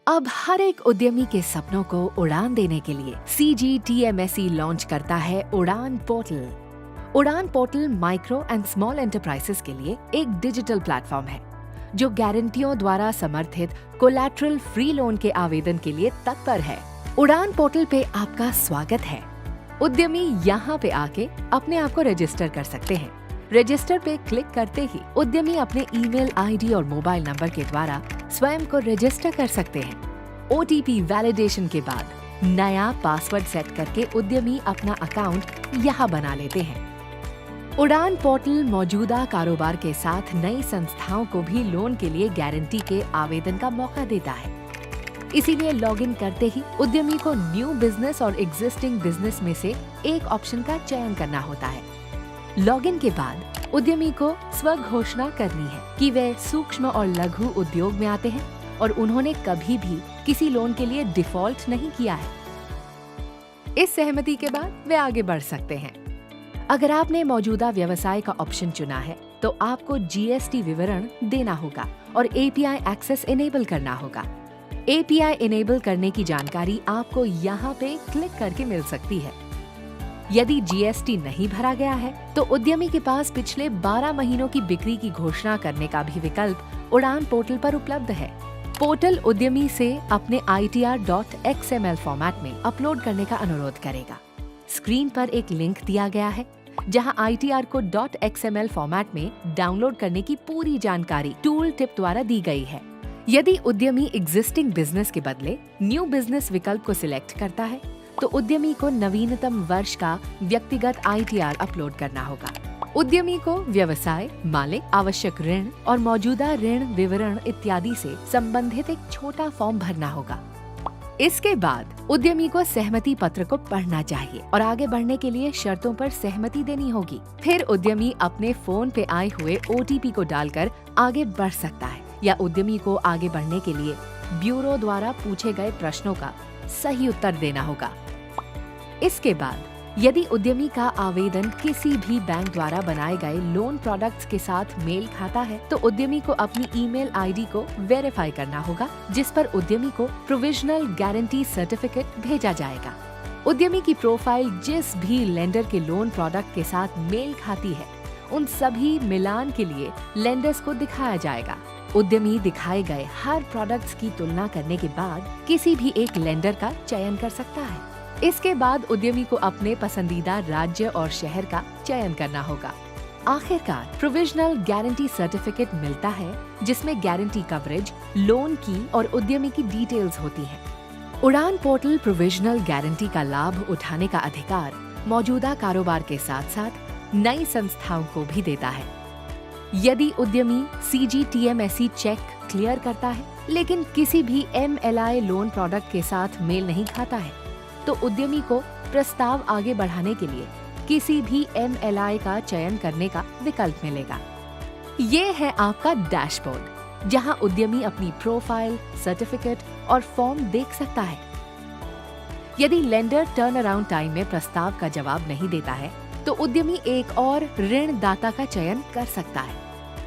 अब हर एक उद्यमी के सपनों को उड़ान देने के लिए CGTMSE लॉन्च करता है उड़ान पोर्टल। उड़ान portal micro and small enterprises के लिए एक डिजिटल प्लेटफॉर्म है जो गारंटियों द्वारा समर्थित कोलैटरल फ्री लोन के आवेदन के लिए तत्पर है। उड़ान पोर्टल पे आपका स्वागत है। उद्यमी यहाँ पे आके अपने आप को रजिस्टर कर सकते हैं। रजिस्टर पे क्लिक करते ही उद्यमी अपने ईमेल आईडी और मोबाइल नंबर के द्वारा स्वयं को रजिस्टर कर सकते हैं। OTP वैलिडेशन के बाद नया पासवर्ड सेट करके उद्यमी अपना अकाउंट यहाँ बना लेते हैं। उड़ान पोर्टल मौजूदा कारोबार के साथ नई संस्थाओं को भी लोन के लिए गारंटी के आवेदन का मौका देता है। इसीलिए लॉगिन करते ही उद्यमी को न्यू बिजनेस और एग्जिस्टिंग बिजनेस में से एक ऑप्शन का चयन करना होता है। लॉगिन के बाद उद्यमी को स्व घोषणा करनी है कि वे सूक्ष्म और लघु उद्योग में आते हैं और उन्होंने कभी भी किसी लोन के लिए डिफॉल्ट नहीं किया है। इस सहमति के बाद वे आगे बढ़ सकते हैं। अगर आपने मौजूदा व्यवसाय का ऑप्शन चुना है तो आपको GST विवरण देना होगा और API एक्सेस इनेबल करना होगा। API इनेबल करने की जानकारी आपको यहाँ पे क्लिक करके मिल सकती है। यदि GST नहीं भरा गया है तो उद्यमी के पास पिछले 12 महीनों की बिक्री की घोषणा करने का भी विकल्प उड़ान पोर्टल पर उपलब्ध है। पोर्टल उद्यमी से अपने ITR.XML फॉर्मेट में अपलोड करने का अनुरोध करेगा। स्क्रीन पर एक लिंक दिया गया है जहां ITR को .XML फॉर्मेट में डाउनलोड करने की पूरी जानकारी टूल टिप द्वारा दी गई है। यदि उद्यमी एग्जिस्टिंग बिजनेस के बदले न्यू बिजनेस विकल्प को सिलेक्ट करता है तो उद्यमी को नवीनतम वर्ष का व्यक्तिगत ITR अपलोड करना होगा। उद्यमी को व्यवसाय, मालिक, आवश्यक ऋण और मौजूदा ऋण विवरण इत्यादि से संबंधित एक छोटा फॉर्म भरना होगा। इसके बाद उद्यमी को सहमति पत्र को पढ़ना चाहिए और आगे बढ़ने के लिए शर्तों पर सहमति देनी होगी। फिर उद्यमी अपने फोन पे आए हुए OTP को डालकर आगे बढ़ सकता है या उद्यमी को आगे बढ़ने के लिए ब्यूरो द्वारा पूछे गए प्रश्नों का सही उत्तर देना होगा। इसके बाद यदि उद्यमी का आवेदन किसी भी बैंक द्वारा बनाए गए लोन प्रोडक्ट्स के साथ मेल खाता है तो उद्यमी को अपनी ईमेल आईडी को वेरीफाई करना होगा, जिस पर उद्यमी को प्रोविजनल गारंटी सर्टिफिकेट भेजा जाएगा। उद्यमी की प्रोफाइल जिस भी लेंडर के लोन प्रोडक्ट के साथ मेल खाती है उन सभी मिलान के लिए लेंडर्स को दिखाया जाएगा। उद्यमी दिखाए गए हर प्रोडक्ट्स की तुलना करने के बाद किसी भी एक लेंडर का चयन कर सकता है। इसके बाद उद्यमी को अपने पसंदीदा राज्य और शहर का चयन करना होगा। आखिरकार प्रोविजनल गारंटी सर्टिफिकेट मिलता है जिसमें गारंटी कवरेज, लोन की और उद्यमी की डिटेल्स होती हैं। उड़ान पोर्टल प्रोविजनल गारंटी का लाभ उठाने का अधिकार मौजूदा कारोबार के साथ साथ नई संस्थाओं को भी देता है। यदि उद्यमी CGTMSE चेक क्लियर करता है लेकिन किसी भी MLI लोन प्रोडक्ट के साथ मेल नहीं खाता है तो उद्यमी को प्रस्ताव आगे बढ़ाने के लिए किसी भी MLI का चयन करने का विकल्प मिलेगा। ये है आपका डैशबोर्ड जहां उद्यमी अपनी प्रोफाइल, सर्टिफिकेट और फॉर्म देख सकता है। यदि लेंडर टर्न अराउंड टाइम में प्रस्ताव का जवाब नहीं देता है तो उद्यमी एक और ऋण दाता का चयन कर सकता है।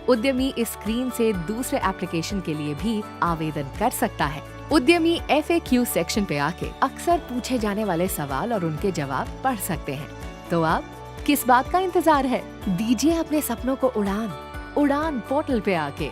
उद्यमी इस स्क्रीन से दूसरे एप्लीकेशन के लिए भी आवेदन कर सकता है। उद्यमी FAQ सेक्शन पे आके अक्सर पूछे जाने वाले सवाल और उनके जवाब पढ़ सकते हैं। तो आप किस बात का इंतजार है? दीजिए अपने सपनों को उड़ान, उड़ान पोर्टल पे आके।